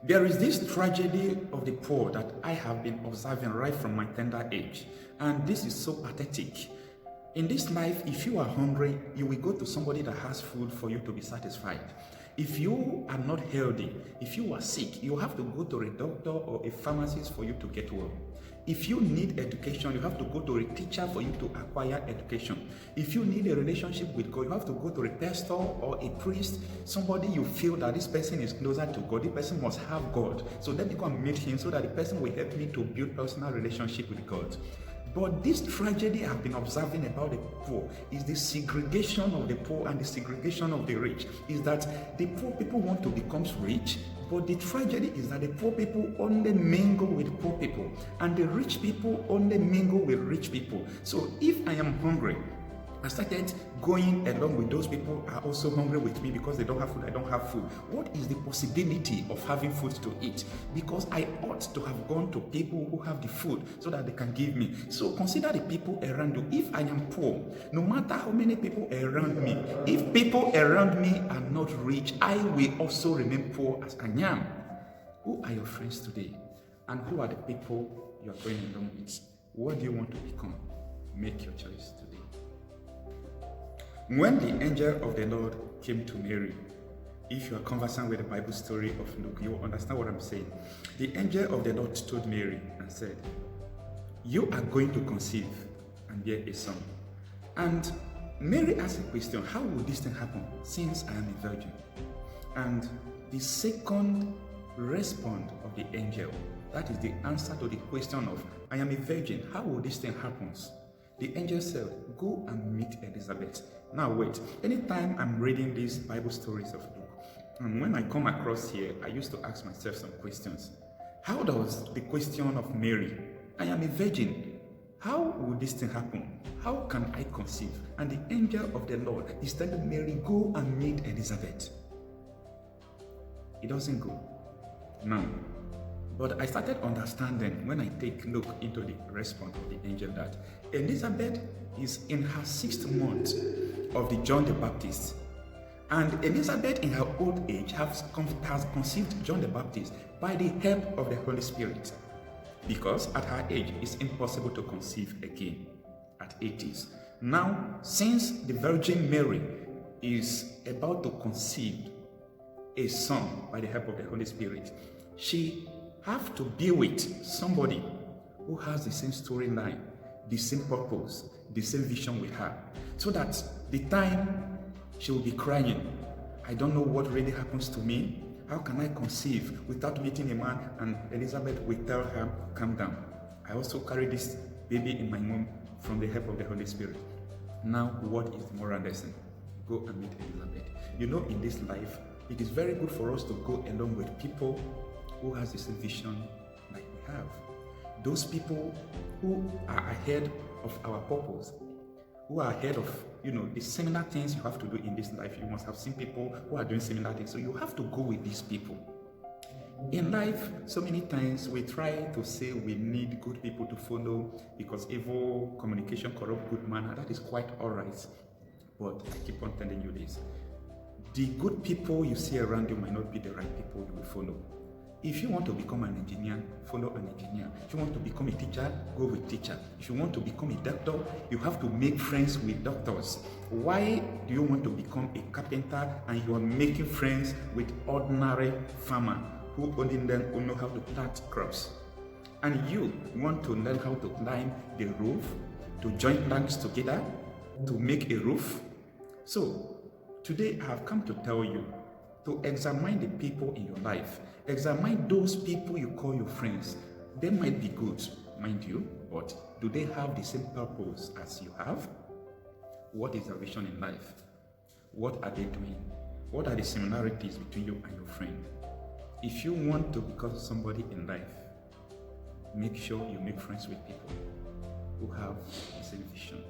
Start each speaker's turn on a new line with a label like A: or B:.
A: There is this tragedy of the poor that I have been observing right from my tender age, and this is so pathetic. In this life, if you are hungry, you will go to somebody that has food for you to be satisfied. If you are not healthy, if you are sick, you have to go to a doctor or a pharmacist for you to get well. If you need education, you have to go to a teacher for you to acquire education. If you need a relationship with God, you have to go to a pastor or a priest, somebody you feel that this person is closer to God, this person must have God. So let me go and meet him so that the person will help me to build personal relationship with God. But this tragedy I've been observing about the poor is the segregation of the poor and the segregation of the rich. Is that the poor people want to become rich, but the tragedy is that the poor people only mingle with poor people, and the rich people only mingle with rich people. So if I am hungry, I started going along with those people who are also hungry with me because they don't have food, I don't have food. What is the possibility of having food to eat? Because I ought to have gone to people who have the food so that they can give me. So consider the people around you. If I am poor, no matter how many people around me, if people around me are not rich, I will also remain poor as I am. Who are your friends today? And who are the people you are going along with? What do you want to become? Make your choice today. When the angel of the Lord came to Mary, if you are conversant with the Bible story of Luke, you will understand what I'm saying. The angel of the Lord told Mary and said, "You are going to conceive and bear a son." And Mary asked a question, how will this thing happen since I am a virgin? And the second response of the angel, that is the answer to the question of, I am a virgin, how will this thing happen? The angel said, go and meet Elizabeth. Now wait, anytime I'm reading these Bible stories of Luke, and when I come across here, I used to ask myself some questions. How does the question of Mary, I am a virgin, how will this thing happen? How can I conceive? And the angel of the Lord is telling Mary, go and meet Elizabeth. It doesn't go. Now, but I started understanding when I take a look into the response of the angel that Elizabeth is in her 6th month of the John the Baptist. And Elizabeth in her old age has conceived John the Baptist by the help of the Holy Spirit. Because at her age, it's impossible to conceive again at 80s. Now, since the Virgin Mary is about to conceive a son by the help of the Holy Spirit, she have to be with somebody who has the same storyline, the same purpose, the same vision with her, so that the time she will be crying, I don't know what really happens to me, how can I conceive without meeting a man? And Elizabeth will tell her, calm down. I also carry this baby in my womb from the help of the Holy Spirit. Now, what is the moral lesson? Go and meet Elizabeth. You know, in this life, it is very good for us to go along with people who has the same vision like we have. Those people who are ahead of our purpose, who are ahead of, the similar things you have to do in this life. You must have seen people who are doing similar things. So you have to go with these people. In life, so many times we try to say we need good people to follow because evil communication corrupt good manner. That is quite all right. But I keep on telling you this. The good people you see around you might not be the right people you will follow. If you want to become an engineer, follow an engineer. If you want to become a teacher, go with teacher. If you want to become a doctor, you have to make friends with doctors. Why do you want to become a carpenter and you are making friends with ordinary farmer who only know how to plant crops? And you want to learn how to climb the roof, to join planks together, to make a roof? So, today I have come to tell you to examine the people in your life. Examine those people you call your friends. They might be good, mind you, but do they have the same purpose as you have? What is their vision in life? What are they doing? What are the similarities between you and your friend? If you want to become somebody in life, make sure you make friends with people who have the same vision.